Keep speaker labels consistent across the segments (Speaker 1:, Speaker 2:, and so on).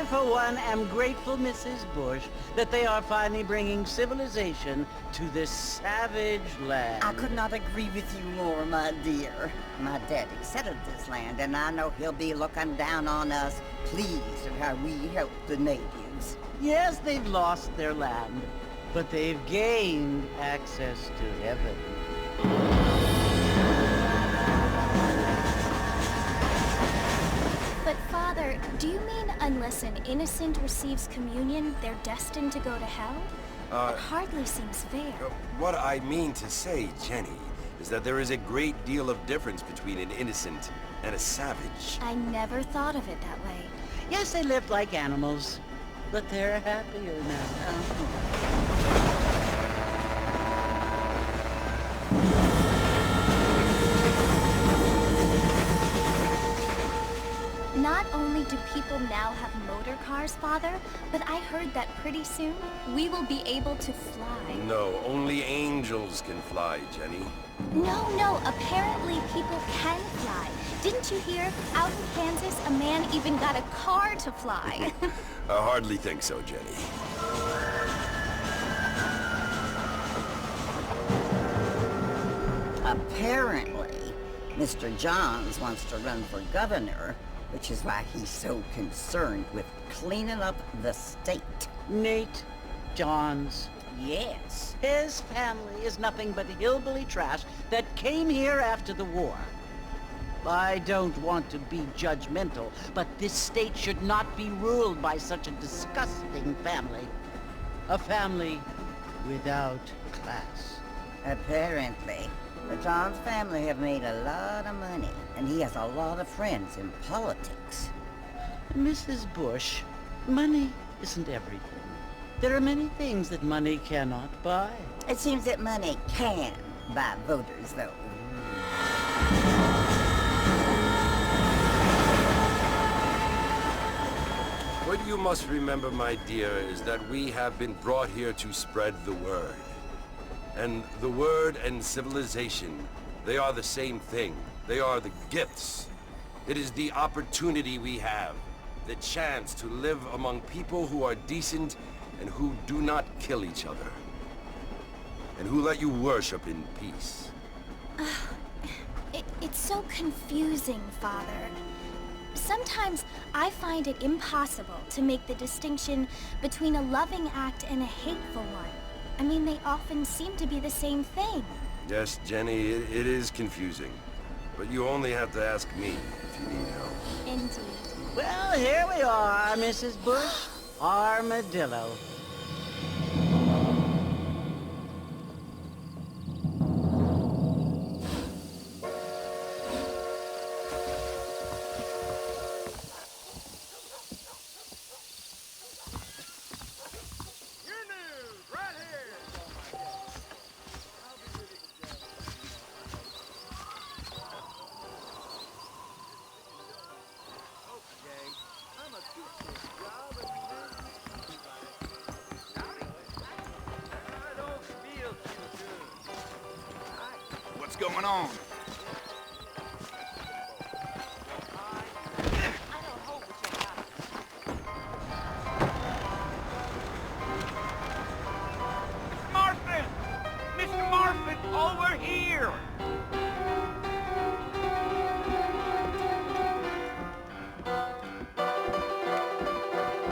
Speaker 1: for one, am grateful, Mrs. Bush, that they are finally bringing civilization to this savage land.
Speaker 2: I could not agree with you more, my dear. My daddy settled this land, and I know he'll be looking down on us, pleased at how we help the natives.
Speaker 1: Yes, they've lost their land, but they've gained access to heaven.
Speaker 3: But Father, do you mean unless an innocent receives communion, they're destined to go to hell? That hardly seems fair.
Speaker 4: What I mean to say, Jenny, is that there is a great deal of difference between an innocent and a savage.
Speaker 3: I never thought of it that way.
Speaker 1: Yes, they lived like animals, but they're happier now.
Speaker 3: Not only do people now have motor cars, Father, but I heard that pretty soon we will be able to fly.
Speaker 4: No, only angels can fly, Jenny.
Speaker 3: No, apparently people can fly. Didn't you hear? Out in Kansas, a man even got a car to fly.
Speaker 4: I hardly think so, Jenny.
Speaker 2: Apparently, Mr. Johns wants to run for governor, which is why he's so concerned with cleaning up the state.
Speaker 1: Nate Johns.
Speaker 2: Yes.
Speaker 1: His family is nothing but hillbilly trash that came here after the war. I don't want to be judgmental, but this state should not be ruled by such a disgusting family. A family without class.
Speaker 2: Apparently. The Johns family have made a lot of money, and he has a lot of friends in politics.
Speaker 1: Mrs. Bush, money isn't everything. There are many things that money cannot buy.
Speaker 2: It seems that money can buy voters, though.
Speaker 4: What you must remember, my dear, is that we have been brought here to spread the word. And the word and civilization, they are the same thing. They are the gifts. It is the opportunity we have, the chance to live among people who are decent and who do not kill each other. And who let you worship in peace.
Speaker 3: It's so confusing, Father. Sometimes I find it impossible to make the distinction between a loving act and a hateful one. I mean, they often seem to be the same thing.
Speaker 4: Yes, Jenny, it is confusing. But you only have to ask me if you need help.
Speaker 3: Indeed.
Speaker 1: Well, here we are, Mrs. Bush. Armadillo.
Speaker 5: What's going on?
Speaker 6: Marston! Mr. Marston, over here!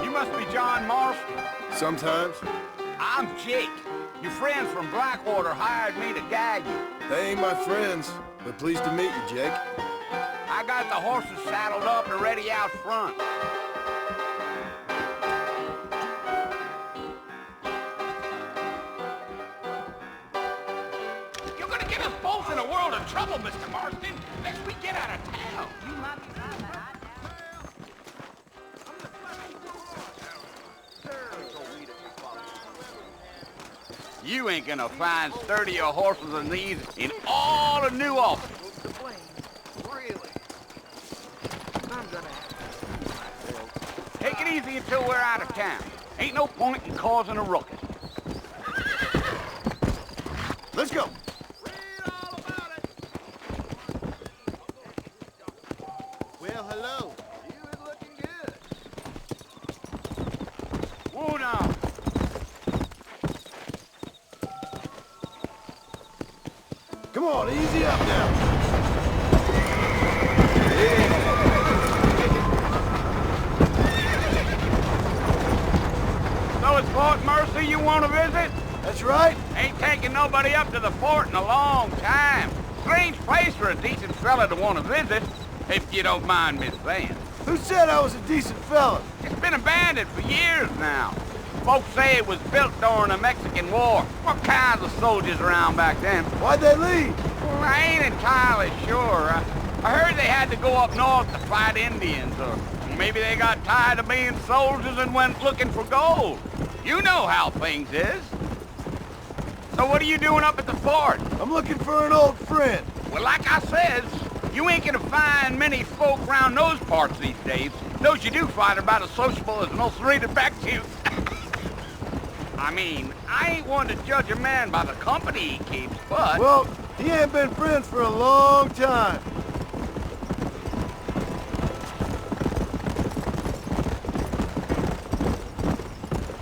Speaker 6: You must be John Marston.
Speaker 5: Sometimes.
Speaker 6: I'm Jake. Your friends from Blackwater hired me to guide you.
Speaker 5: They ain't my friends, but pleased to meet you, Jake.
Speaker 6: I got the horses saddled up and ready out front. You're gonna get us both in a world of trouble, Mr. Marston, unless we get out of town. You might be right behind You ain't gonna find sturdier horses than these in all of New Albany.
Speaker 7: Really? I'm gonna have
Speaker 6: Take it easy until we're out of town. Ain't no point in causing a ruckus.
Speaker 5: Let's go.
Speaker 7: read all about it. Well, hello. You is looking good.
Speaker 5: on, easy up now.
Speaker 6: So it's Fort Mercy you want to visit?
Speaker 5: That's right.
Speaker 6: Ain't taking nobody up to the fort in a long time. Strange place for a decent fella to want to visit, if you don't mind me saying.
Speaker 5: Who said I was a decent fella?
Speaker 6: It's been abandoned for years now. Folks say it was built during the Mexican War. What kinds of soldiers around back then?
Speaker 5: Why'd they leave?
Speaker 6: Well, I ain't entirely sure. I heard they had to go up north to fight Indians, or maybe they got tired of being soldiers and went looking for gold. You know how things is. So what are you doing up at the fort?
Speaker 5: I'm looking for an old friend.
Speaker 6: Well, like I said, you ain't gonna find many folk around those parts these days. Those you do find are about as sociable as most rated back to you. I mean, I ain't one to judge a man by the company he keeps, but...
Speaker 5: Well, he ain't been friends for a long time.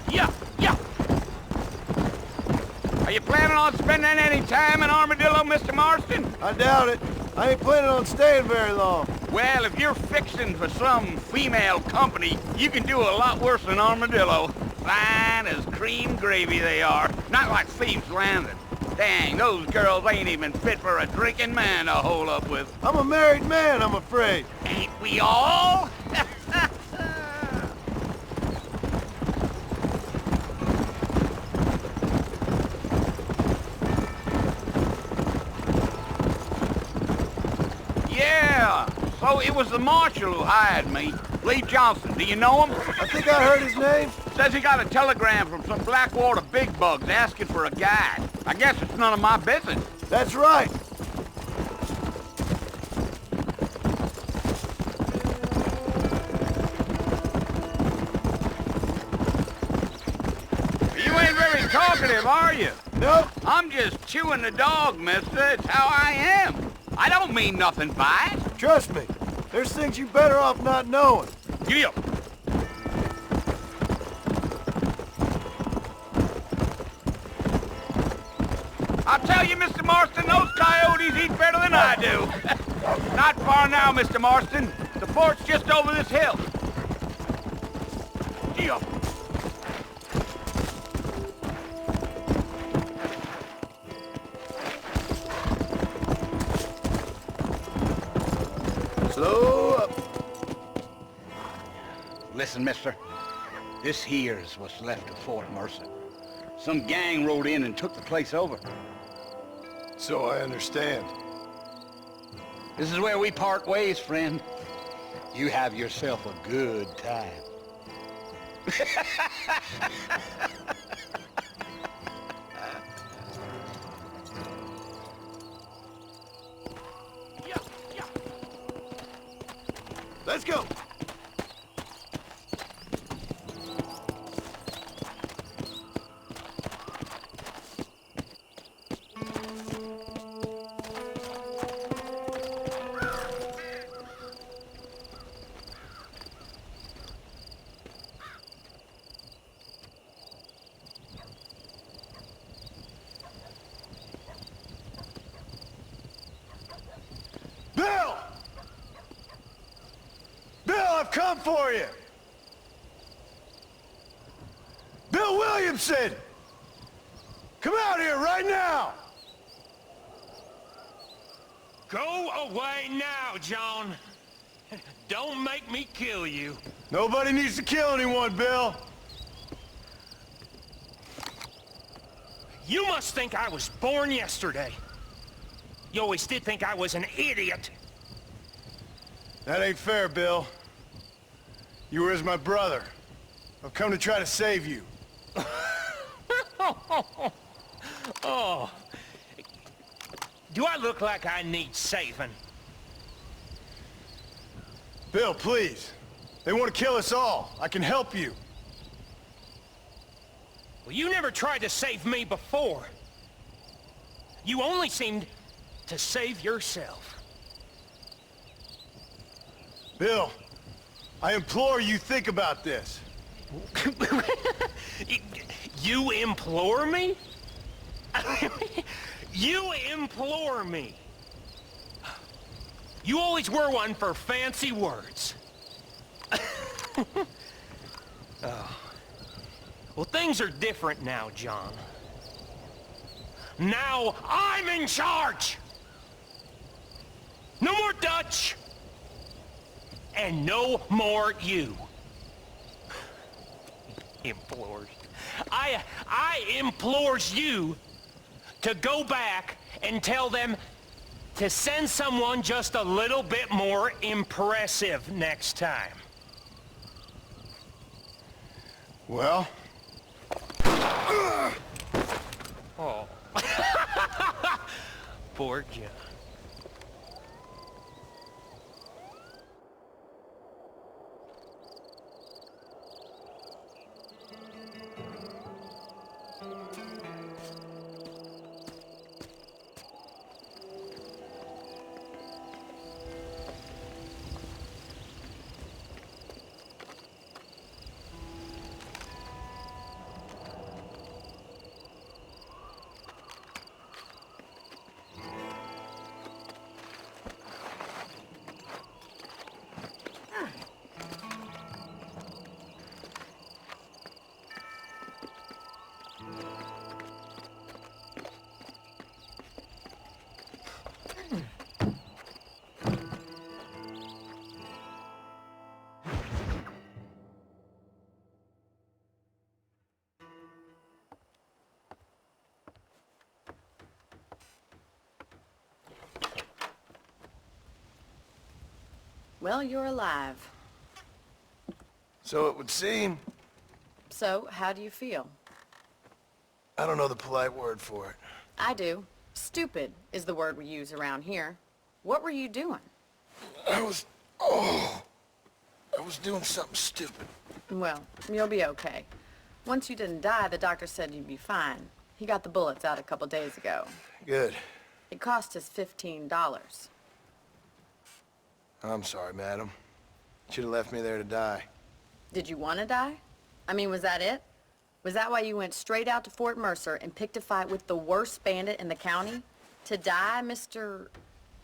Speaker 6: Yeah. Are you planning on spending any time in Armadillo, Mr. Marston?
Speaker 5: I doubt it. I ain't planning on staying very long.
Speaker 6: Well, if you're fixing for some female company, you can do a lot worse than Armadillo. Fine as cream gravy they are. Not like Thieves Landing. Dang, those girls ain't even fit for a drinking man to hole up with.
Speaker 5: I'm a married man, I'm afraid.
Speaker 6: Ain't we all? Yeah, so it was the marshal who hired me. Lee Johnson, do you know him?
Speaker 5: I think I heard his name.
Speaker 6: Says he got a telegram from some Blackwater big bugs asking for a guide. I guess it's none of my business.
Speaker 5: That's right.
Speaker 6: You ain't very talkative, are you?
Speaker 5: Nope.
Speaker 6: I'm just chewing the dog, mister. It's how I am. I don't mean nothing by it.
Speaker 5: Trust me. There's things you better off not knowing.
Speaker 6: Giddy up. I'll tell you, Mr. Marston, those coyotes eat better than I do. Not far now, Mr. Marston. The fort's just over this hill. Giddy up.
Speaker 5: Slow up.
Speaker 6: Listen, mister. This here's what's left of Fort Mercy. Some gang rode in and took the place over.
Speaker 5: So I understand.
Speaker 6: This is where we part ways, friend. You have yourself a good time.
Speaker 5: Let's go. Bill! Bill, I've come for you! Bill Williamson! Come out here right now!
Speaker 8: Go away now, John. Don't make me kill you.
Speaker 5: Nobody needs to kill anyone, Bill.
Speaker 8: You must think I was born yesterday. You always did think I was an idiot.
Speaker 5: That ain't fair, Bill. You were as my brother. I've come to try to save you.
Speaker 8: Oh. Do I look like I need saving?
Speaker 5: Bill, please. They want to kill us all. I can help you.
Speaker 8: Well, you never tried to save me before. You only seemed to save yourself.
Speaker 5: Bill, I implore you think about this.
Speaker 8: You implore me? You implore me. You always were one for fancy words. Oh. Well, things are different now, John. Now I'm in charge! No more Dutch! And no more you. Implores. I implores you to go back and tell them to send someone just a little bit more impressive next time.
Speaker 5: Well?
Speaker 8: Oh. Poor John.
Speaker 9: Well, you're alive.
Speaker 5: So it would seem.
Speaker 9: So, how do you feel?
Speaker 5: I don't know the polite word for it.
Speaker 9: I do. Stupid is the word we use around here. What were you doing?
Speaker 5: I was doing something stupid.
Speaker 9: Well, you'll be okay. Once you didn't die, the doctor said you'd be fine. He got the bullets out a couple days ago.
Speaker 5: Good.
Speaker 9: It cost us $15.
Speaker 5: I'm sorry, madam. Should have left me there to die.
Speaker 9: Did you want to die? I mean, was that it? Was that why you went straight out to Fort Mercer and picked a fight with the worst bandit in the county? To die, Mr.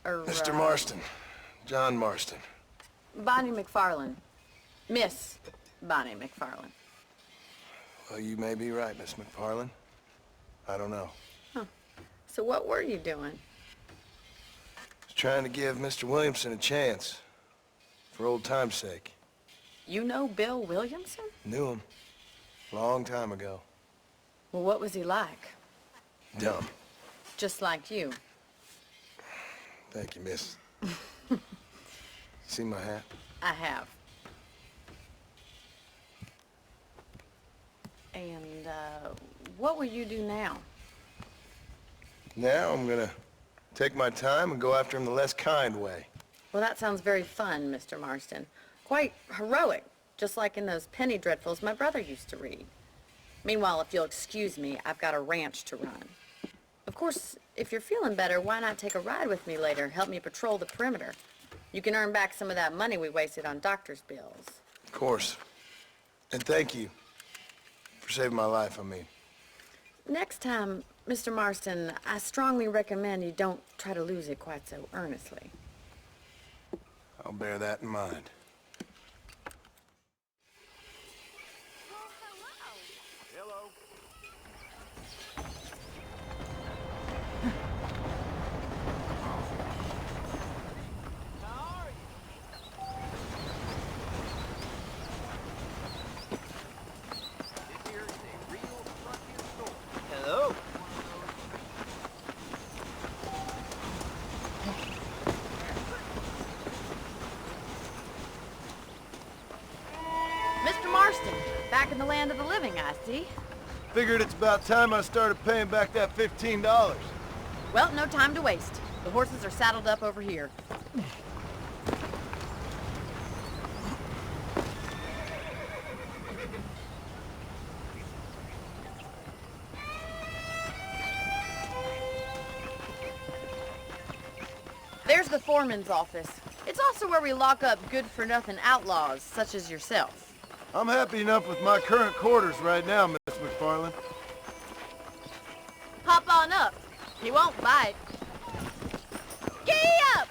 Speaker 5: Mr. Marston. John Marston.
Speaker 9: Bonnie McFarlane. Miss Bonnie McFarlane.
Speaker 5: Well, you may be right, Miss McFarlane. I don't know.
Speaker 9: Huh. So what were you doing?
Speaker 5: Was trying to give Mr. Williamson a chance. For old time's sake.
Speaker 9: You know Bill Williamson?
Speaker 5: Knew him. Long time ago.
Speaker 9: Well, what was he like?
Speaker 5: Dumb.
Speaker 9: Just like you.
Speaker 5: Thank you, miss. See my hat?
Speaker 9: I have. And, what will you do now?
Speaker 5: Now I'm gonna take my time and go after him the less kind way.
Speaker 9: Well, that sounds very fun, Mr. Marston. Quite heroic, just like in those penny dreadfuls my brother used to read. Meanwhile, if you'll excuse me, I've got a ranch to run. Of course, if you're feeling better, why not take a ride with me later? Help me patrol the perimeter. You can earn back some of that money we wasted on doctor's bills.
Speaker 5: Of course. And thank you. For saving my life, I mean.
Speaker 9: Next time, Mr. Marston, I strongly recommend you don't try to lose it quite so earnestly.
Speaker 5: I'll bear that in mind.
Speaker 7: Hello. How are you? This here is a real frontier store. Hello.
Speaker 9: Mr. Marston, back in the land of the living, I see.
Speaker 5: Figured it's about time I started paying back that $15.
Speaker 9: Well, no time to waste. The horses are saddled up over here. There's the foreman's office. It's also where we lock up good-for-nothing outlaws, such as yourself.
Speaker 5: I'm happy enough with my current quarters right now, Miss McFarlane.
Speaker 9: Hop on up. He won't bite. Gee up!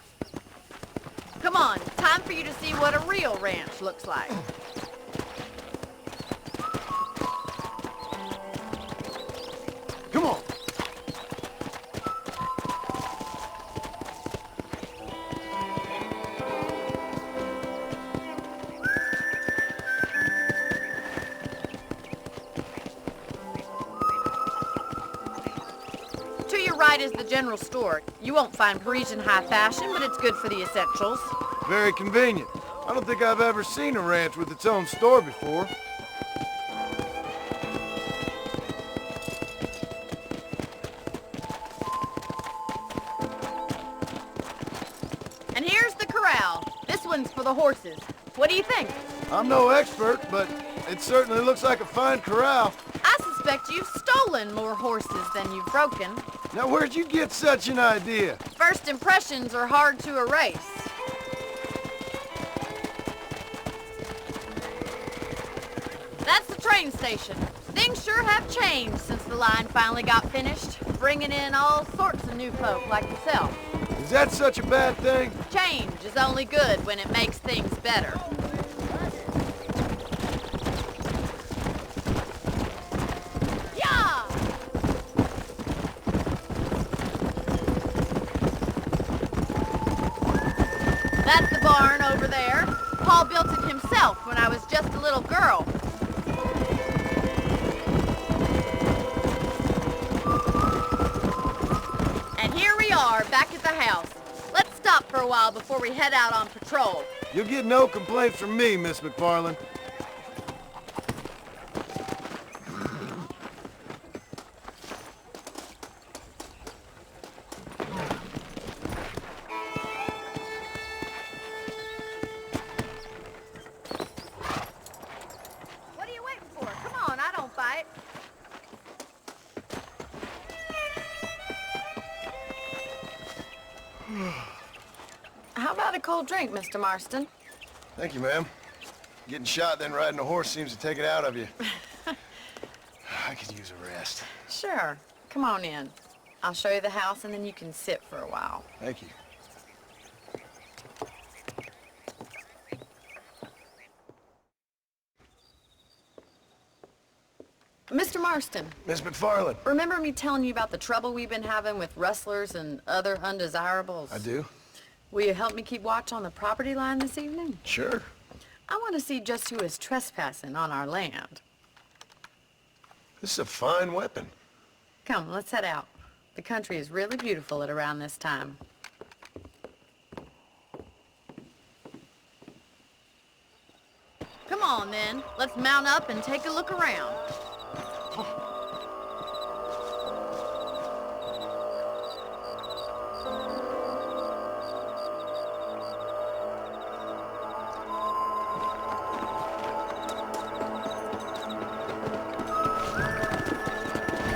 Speaker 9: Come on, time for you to see what a real ranch looks like.
Speaker 5: Come on.
Speaker 9: To your right is the general store. You won't find Parisian high fashion, but it's good for the essentials.
Speaker 5: Very convenient. I don't think I've ever seen a ranch with its own store before.
Speaker 9: And here's the corral. This one's for the horses. What do you think?
Speaker 5: I'm no expert, but it certainly looks like a fine corral.
Speaker 9: I suspect you've stolen more horses than you've broken.
Speaker 5: Now, where'd you get such an idea?
Speaker 9: First impressions are hard to erase. That's the train station. Things sure have changed since the line finally got finished, bringing in all sorts of new folk like yourself.
Speaker 5: Is that such a bad thing?
Speaker 9: Change is only good when it makes things better. Yeah! That's the barn over there. Paul built it himself when I was just a little girl. And here we are, back at the house. Let's stop for a while before we head out on patrol.
Speaker 5: You'll get no complaints from me, Miss McFarland.
Speaker 9: What are you waiting for? Come on, I don't fight. How about a cold drink, Mr. Marston?
Speaker 5: Thank you, ma'am. Getting shot, then riding a horse seems to take it out of you. I could use a rest.
Speaker 9: Sure. Come on in. I'll show you the house, and then you can sit for a while.
Speaker 5: Thank you.
Speaker 9: Mr. Marston,
Speaker 5: Miss McFarland.
Speaker 9: remember me telling you about the trouble we've been having with rustlers and other undesirables?
Speaker 5: I do?
Speaker 9: Will you help me keep watch on the property line this evening?
Speaker 5: Sure.
Speaker 9: I want to see just who is trespassing on our land.
Speaker 5: This is a fine weapon.
Speaker 9: Come, let's head out. The country is really beautiful at around this time. Come on, then. Let's mount up and take a look around.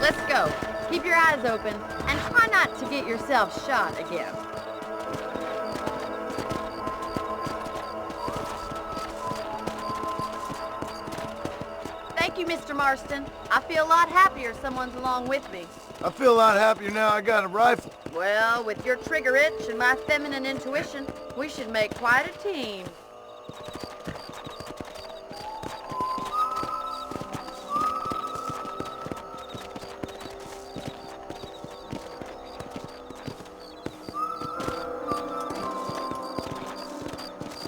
Speaker 9: Let's go. Keep your eyes open and try not to get yourself shot again. Thank you, Mr. Marston. I feel a lot happier someone's along with me.
Speaker 5: I feel a lot happier now I got a rifle.
Speaker 9: Well, with your trigger itch and my feminine intuition, we should make quite a team.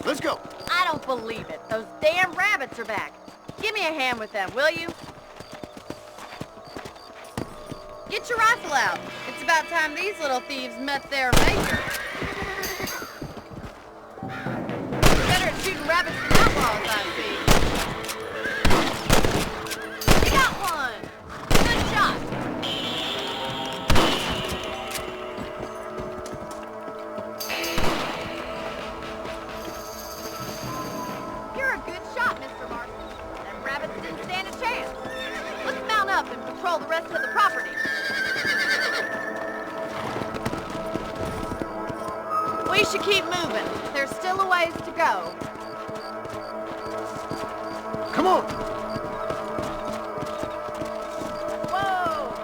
Speaker 5: Let's go.
Speaker 9: I don't believe it. Those damn rabbits are back. Give me a hand with them, will you? Get your rifle out. It's about time these little thieves met their maker. Better at shooting rabbits than outlaws, I see. You got one. Good shot. You're a good shot, Mr. Marston. Them rabbits didn't stand a chance. Let's mount up and patrol the rest of the property. We should keep moving. There's still a ways to go.
Speaker 5: Come on.
Speaker 9: Whoa!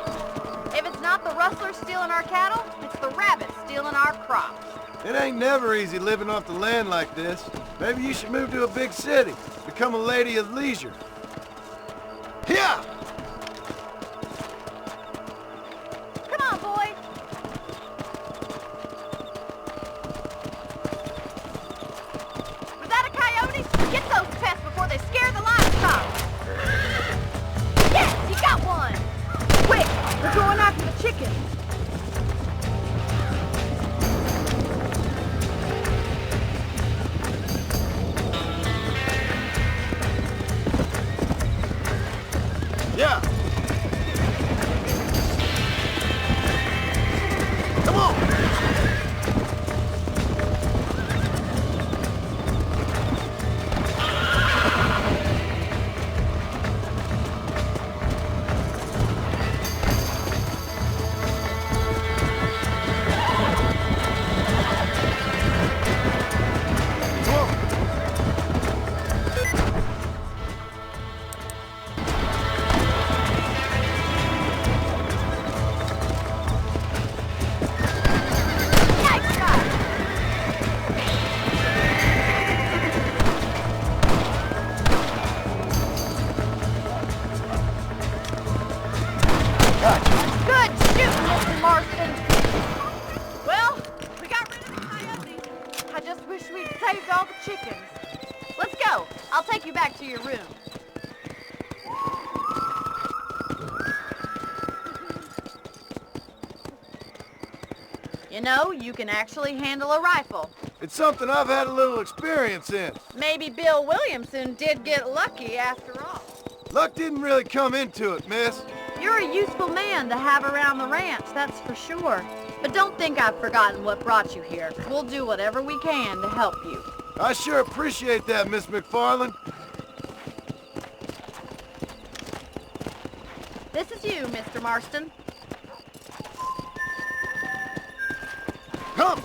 Speaker 9: If it's not the
Speaker 10: rustlers stealing our cattle, it's the rabbits stealing our crops.
Speaker 5: It ain't never easy living off the land like this. Maybe you should move to a big city. Become a lady of leisure. Yeah!
Speaker 10: Come on, boys. Was that a coyote? Get those pests before they scare the livestock. Yes, you got one. Quick, we're going after the chickens.
Speaker 5: Yeah! Come on!
Speaker 10: Good shooting, Mr. Marston. Well, we got rid of the coyotes. I just wish we'd saved all the chickens. Let's go. I'll take you back to your room. You know, you can actually handle a rifle.
Speaker 5: It's something I've had a little experience in.
Speaker 10: Maybe Bill Williamson did get lucky after all.
Speaker 5: Luck didn't really come into it, miss.
Speaker 10: You're a useful man to have around the ranch, that's for sure. But don't think I've forgotten what brought you here. We'll do whatever we can to help you.
Speaker 5: I sure appreciate that, Miss McFarland.
Speaker 10: This is you, Mr. Marston.
Speaker 5: Come!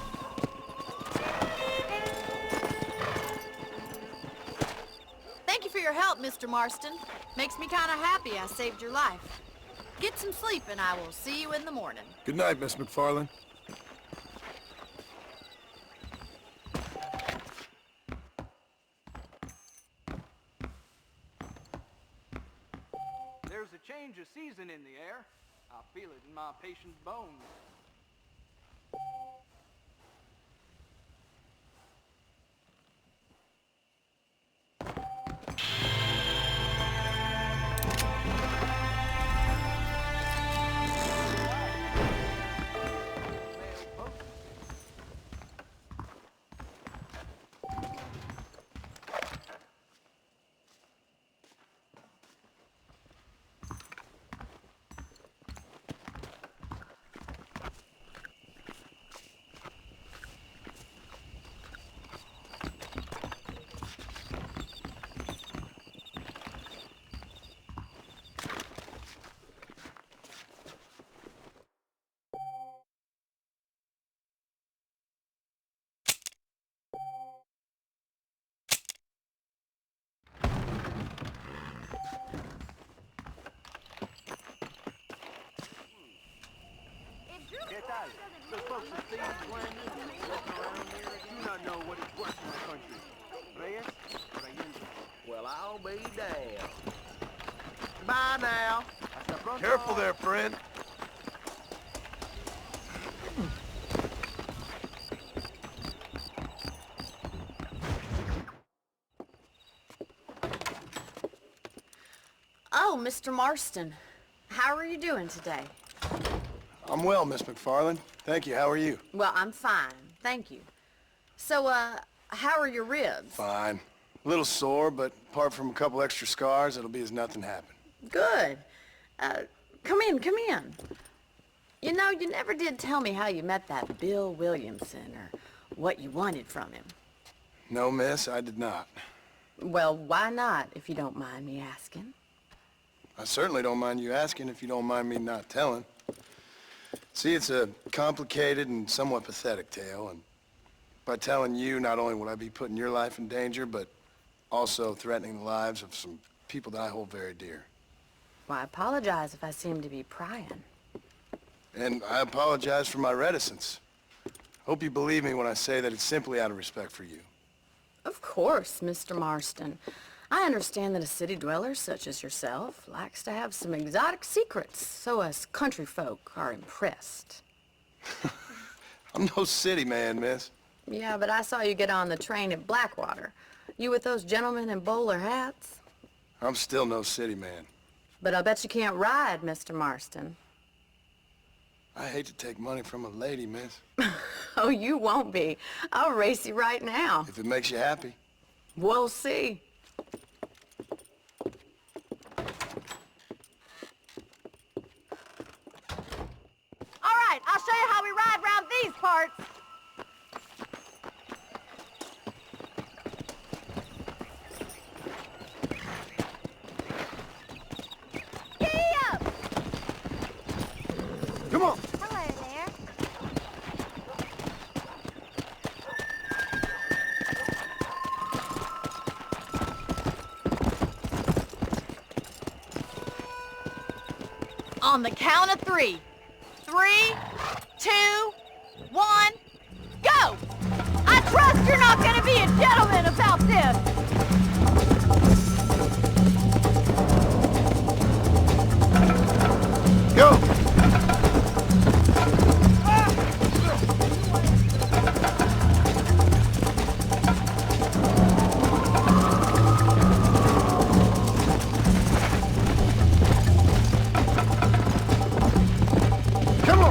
Speaker 10: Thank you for your help, Mr. Marston. Makes me kind of happy I saved your life. Get some sleep and I will see you in the morning.
Speaker 5: Good night, Miss McFarland.
Speaker 7: There's a change of season in the air. I feel it in my patient's bones. The folks that see you playing music around here do not know what is worse in the country. Reyes, Reyes. Well, I'll be damned. Bye now. Hasta pronto.
Speaker 5: Careful there, friend.
Speaker 9: Oh, Mr. Marston. How are you doing today?
Speaker 5: I'm well, Miss McFarland. Thank you. How are you?
Speaker 9: Well, I'm fine. Thank you. So, how are your ribs?
Speaker 5: Fine. A little sore, but apart from a couple extra scars, it'll be as nothing happened.
Speaker 9: Good. Come in, come in. You know, you never did tell me how you met that Bill Williamson or what you wanted from him.
Speaker 5: No, miss, I did not.
Speaker 9: Well, why not, if you don't mind me asking?
Speaker 5: I certainly don't mind you asking if you don't mind me not telling. See, it's a complicated and somewhat pathetic tale, and by telling you, not only would I be putting your life in danger, but also threatening the lives of some people that I hold very dear.
Speaker 9: Well, I apologize if I seem to be prying.
Speaker 5: And I apologize for my reticence. Hope you believe me when I say that it's simply out of respect for you.
Speaker 9: Of course, Mr. Marston. I understand that a city dweller such as yourself likes to have some exotic secrets, so us country folk are impressed.
Speaker 5: I'm no city man, miss.
Speaker 9: Yeah, but I saw you get on the train at Blackwater. You with those gentlemen in bowler hats?
Speaker 5: I'm still no city man.
Speaker 9: But I bet you can't ride, Mr. Marston.
Speaker 5: I hate to take money from a lady, miss.
Speaker 9: Oh, you won't be. I'll race you right now.
Speaker 5: If it makes you happy.
Speaker 9: We'll see.
Speaker 10: All right, I'll show you how we ride around these parts. Giddy up!
Speaker 5: Come on!
Speaker 10: Hello there. On the count of 3. 3, 2, 1, go! I trust you're not gonna be a gentleman about this.
Speaker 5: Go! Come on!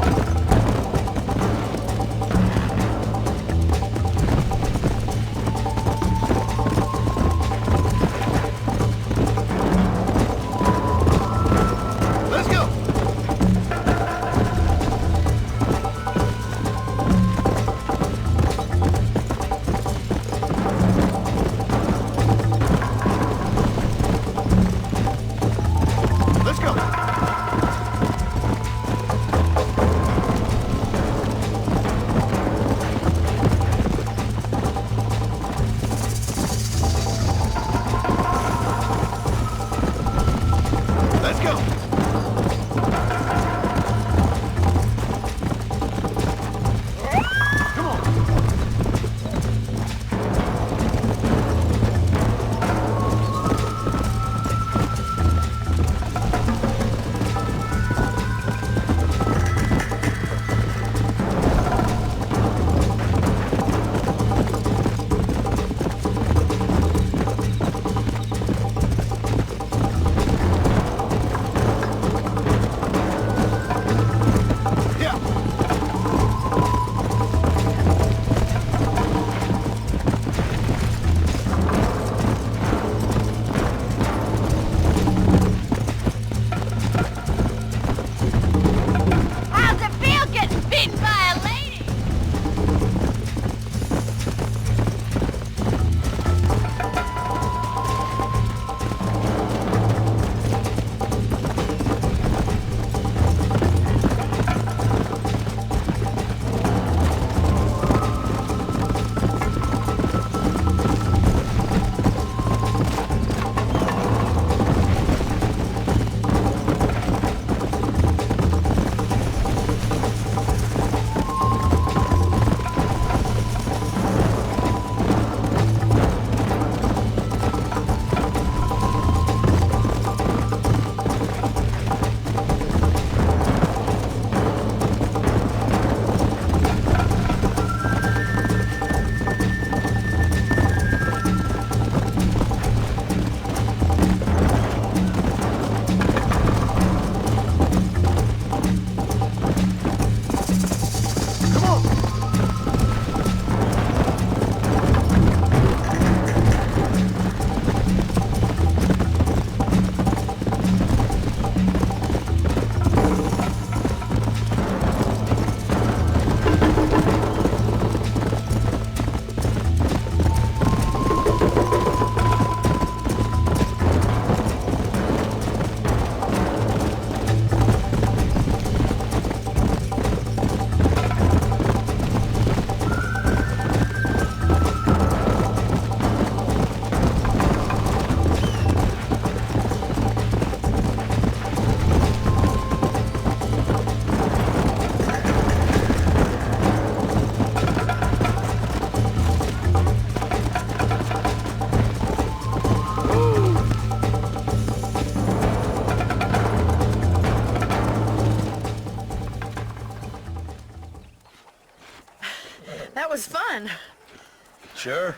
Speaker 5: sure?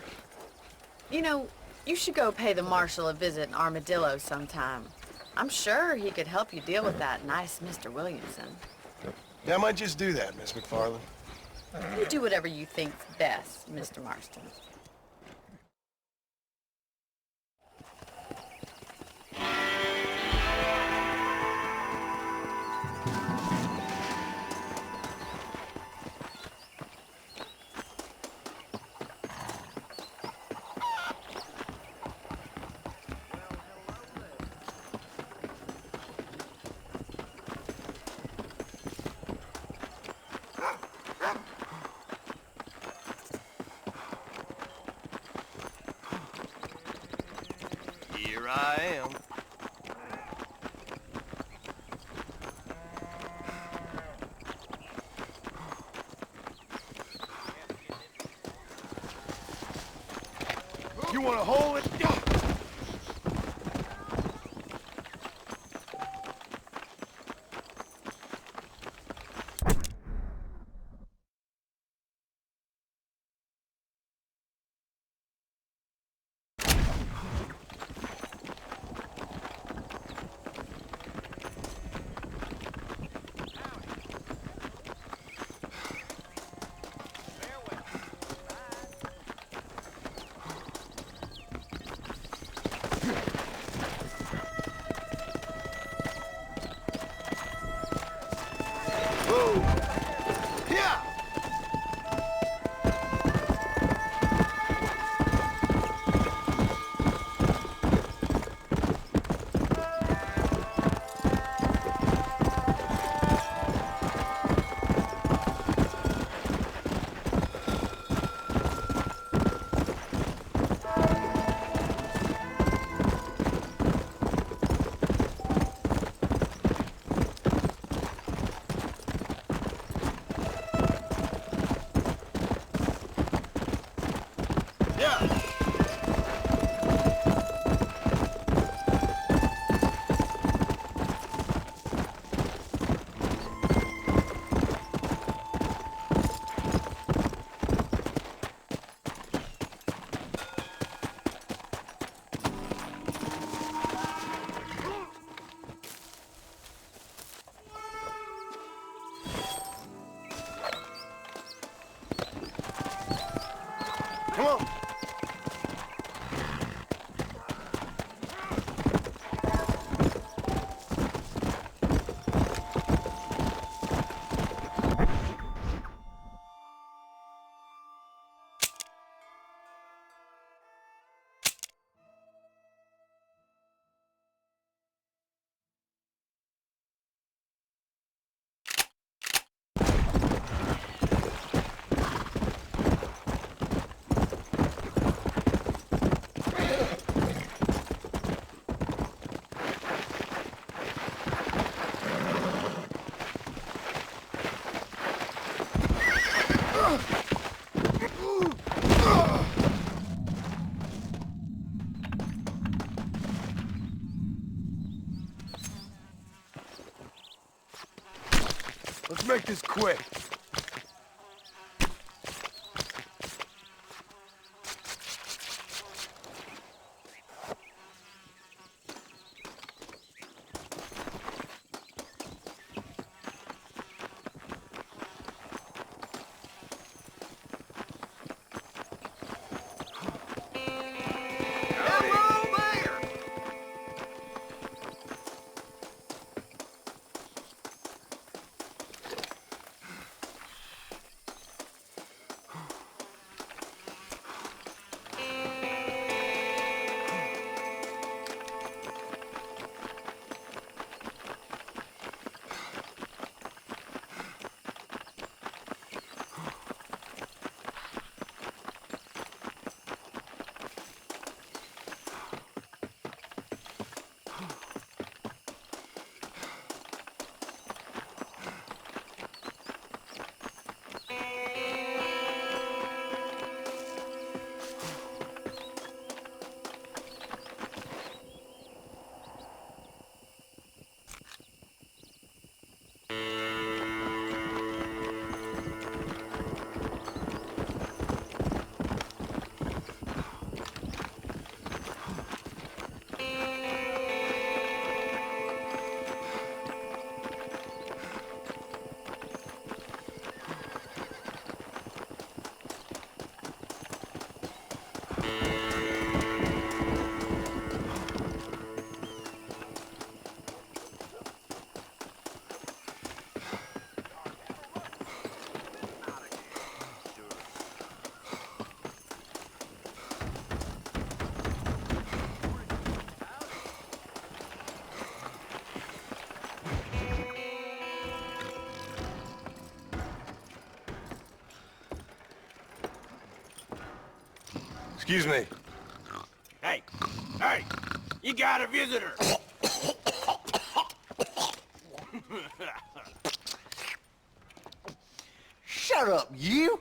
Speaker 9: You know, you should go pay the marshal a visit in Armadillo sometime. I'm sure he could help you deal with that nice Mr. Williamson.
Speaker 5: Yeah, I might just do that, Miss McFarland.
Speaker 9: You do whatever you think's best, Mr. Marston.
Speaker 7: Here I am.
Speaker 5: You want to hold it? Come on. Let's make this quick. Excuse me.
Speaker 7: Hey, hey, you got a visitor.
Speaker 11: Shut up, you!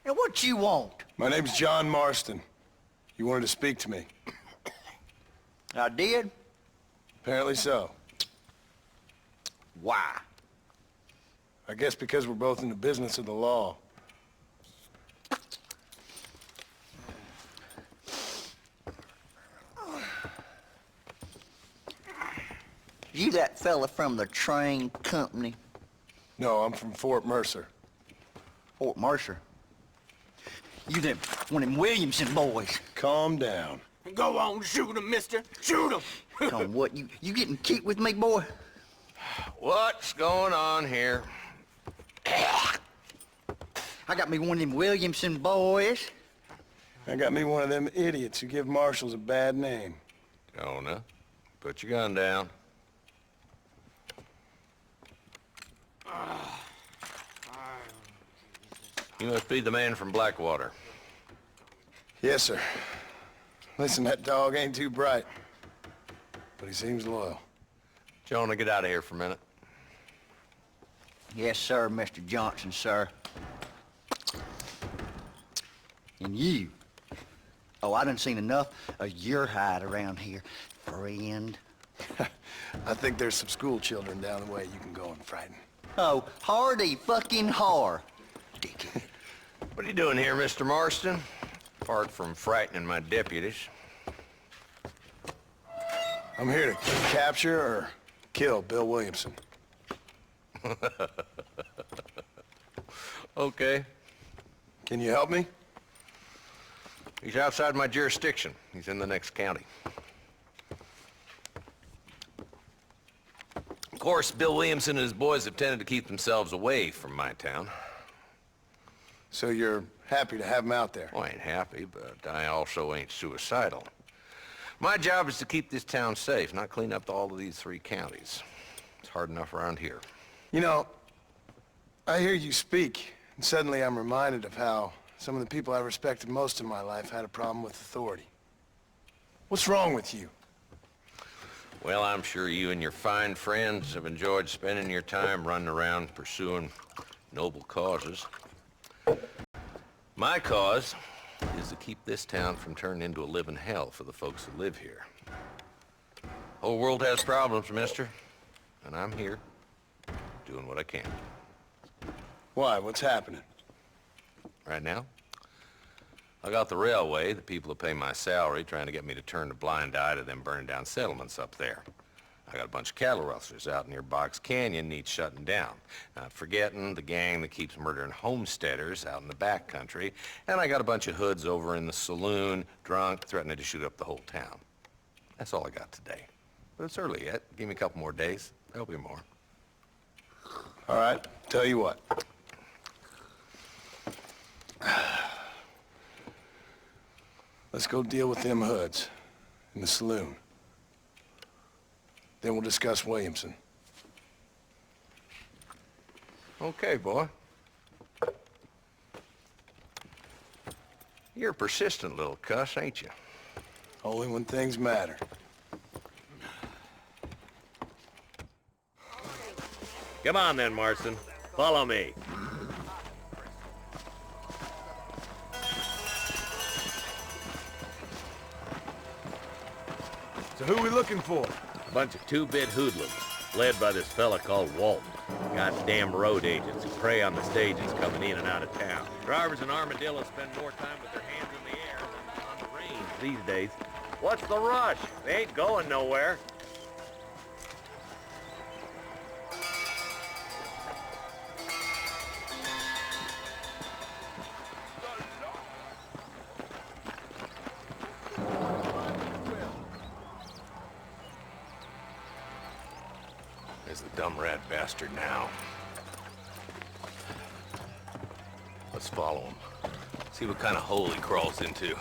Speaker 11: Now what you want?
Speaker 5: My name's John Marston. You wanted to speak to me.
Speaker 11: I did?
Speaker 5: Apparently so.
Speaker 11: Why?
Speaker 5: I guess because we're both in the business of the law.
Speaker 11: You that fella from the train company?
Speaker 5: No, I'm from Fort Mercer.
Speaker 11: Fort Mercer? You them, one of them Williamson boys.
Speaker 5: Calm down.
Speaker 7: Go on, shoot him, mister. Shoot him.
Speaker 11: Come on, what, you getting cute with me, boy?
Speaker 6: What's going on here?
Speaker 11: I got me one of them Williamson boys.
Speaker 5: I got me one of them idiots who give marshals a bad name.
Speaker 6: Jonah, put your gun down. You must be the man from Blackwater.
Speaker 5: Yes, sir. Listen, that dog ain't too bright, but he seems loyal.
Speaker 6: Jonah, get out of here for a minute.
Speaker 11: Yes, sir, Mr. Johnson, sir. And you. Oh, I done seen enough of your hide around here, friend.
Speaker 5: I think there's some school children down the way you can go and frighten.
Speaker 11: Oh, hardy fucking har. Dickhead.
Speaker 6: What are you doing here, Mr. Marston? Apart from frightening my deputies.
Speaker 5: I'm here to capture or kill Bill Williamson.
Speaker 6: Okay.
Speaker 5: Can you help me?
Speaker 6: He's outside my jurisdiction. He's in the next county. Of course, Bill Williamson and his boys have tended to keep themselves away from my town.
Speaker 5: So you're happy to have him out there?
Speaker 6: Well, I ain't happy, but I also ain't suicidal. My job is to keep this town safe, not clean up all of these 3 counties. It's hard enough around here.
Speaker 5: You know, I hear you speak, and suddenly I'm reminded of how some of the people I respected most in my life had a problem with authority. What's wrong with you?
Speaker 6: Well, I'm sure you and your fine friends have enjoyed spending your time running around pursuing noble causes. My cause is to keep this town from turning into a living hell for the folks who live here. Whole world has problems, mister, and I'm here doing what I can.
Speaker 5: Why? What's happening?
Speaker 6: Right now, I got the railway, the people who pay my salary, trying to get me to turn a blind eye to them burning down settlements up there. I got a bunch of cattle rustlers out near Box Canyon needs shutting down. Not forgetting the gang that keeps murdering homesteaders out in the back country. And I got a bunch of hoods over in the saloon, drunk, threatening to shoot up the whole town. That's all I got today. But it's early yet. Give me a couple more days. There'll be more.
Speaker 5: All right, tell you what. Let's go deal with them hoods in the saloon. Then we'll discuss Williamson.
Speaker 6: Okay, boy. You're a persistent little cuss, ain't you?
Speaker 5: Only when things matter.
Speaker 12: Come on then, Marston. Follow me.
Speaker 7: So who are we looking for?
Speaker 12: A bunch of 2-bit hoodlums, led by this fella called Walton. Goddamn road agents who prey on the stages coming in and out of town. Drivers and armadillos spend more time with their hands in the air than on the reins these days. What's the rush? They ain't going nowhere.
Speaker 6: There's the dumb rat bastard now. Let's follow him. See what kind of hole he crawls into.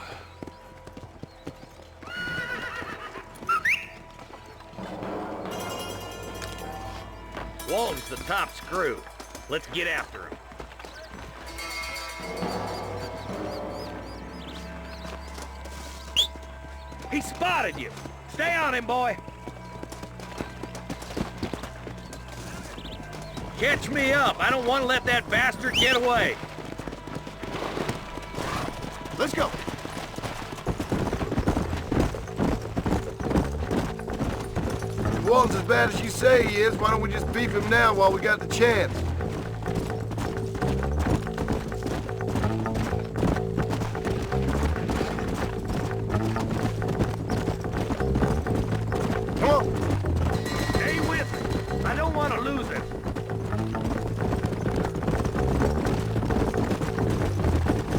Speaker 12: Walton's the top screw. Let's get after him. He spotted you. Stay on him, boy. Catch me up. I don't want to let that bastard get away.
Speaker 5: Let's go. If Walton's as bad as you say he is, why don't we just beef him now while we got the chance? Come on.
Speaker 12: Stay with me. I don't want to lose it.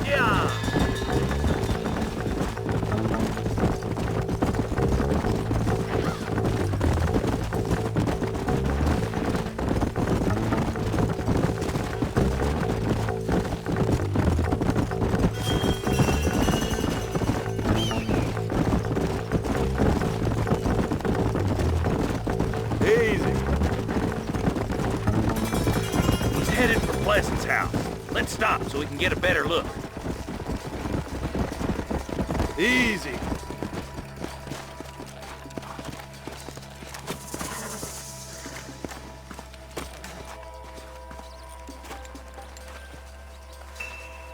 Speaker 12: Yeah. Headed for Pleasant's house. Let's stop so we can get a better look.
Speaker 5: Easy.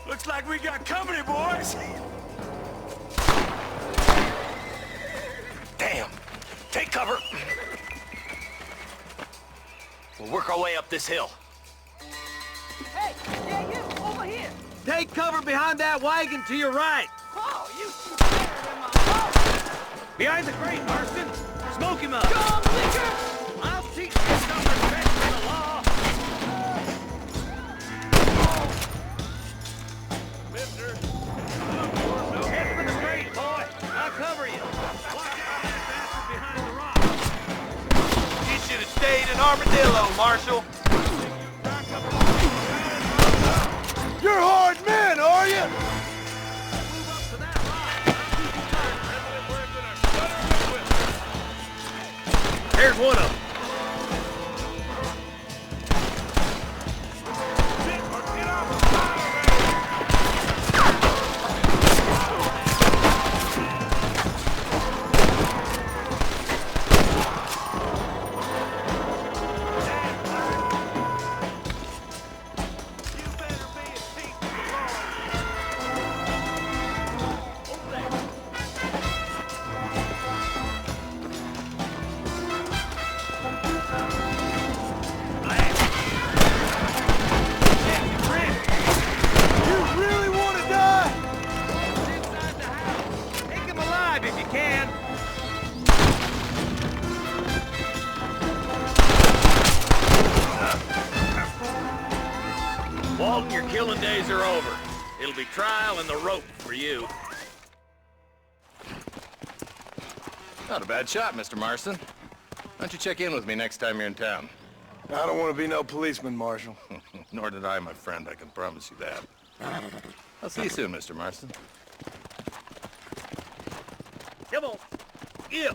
Speaker 8: Looks like we got company, boys. Damn. Take cover. We'll work our way up this hill.
Speaker 10: Hey, yeah, you, over here.
Speaker 12: Take cover behind that wagon to your right.
Speaker 10: Oh, you shoot better than my boss.
Speaker 12: Behind the crate, Marston. Smoke him up.
Speaker 10: Come, liquor.
Speaker 12: I'll teach you some respect for the law. Mister. Head for the crate, boy. I'll cover you. Watch out for that bastard behind the rock.
Speaker 7: You should have stayed in Armadillo, Marshal.
Speaker 5: You're hard men, are you?
Speaker 12: Move up to that rock. There's one of them. If you can. Walton, your killing days are over. It'll be trial and the rope for you.
Speaker 13: Not a bad shot, Mr. Marston. Why don't you check in with me next time you're in town?
Speaker 5: I don't want to be no policeman, Marshal.
Speaker 13: Nor did I, my friend. I can promise you that. I'll see you soon, Mr. Marston.
Speaker 12: Come on. Yeah.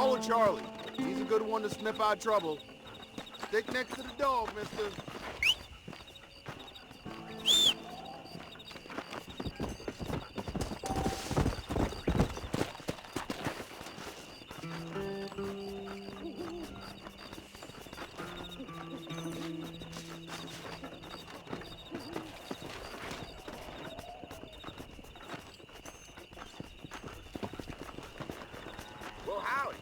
Speaker 7: Follow Charlie. He's a good one to sniff out trouble. Stick next to the dog, mister.
Speaker 6: Well, howdy.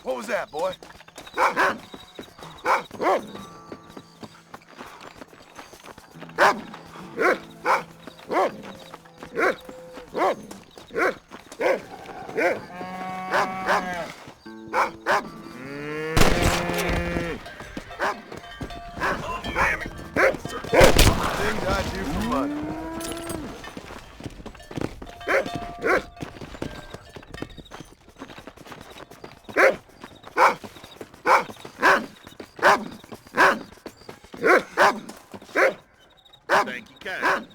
Speaker 5: What was that, boy? Things I do for money.
Speaker 12: Thank you, kind.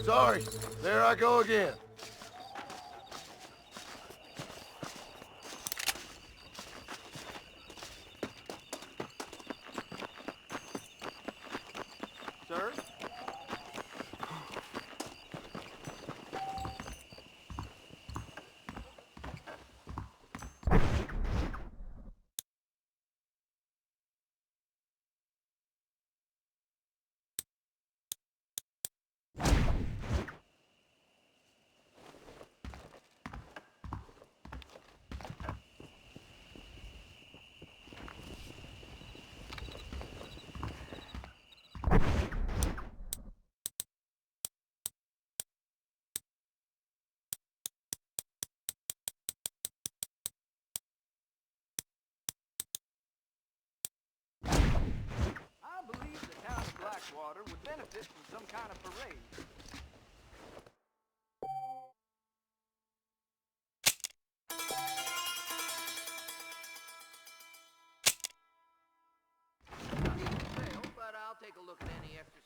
Speaker 5: Sorry, there I go again.
Speaker 7: Sir? I believe the town of Blackwater would benefit from some kind of parade. But I'll take a look at any extra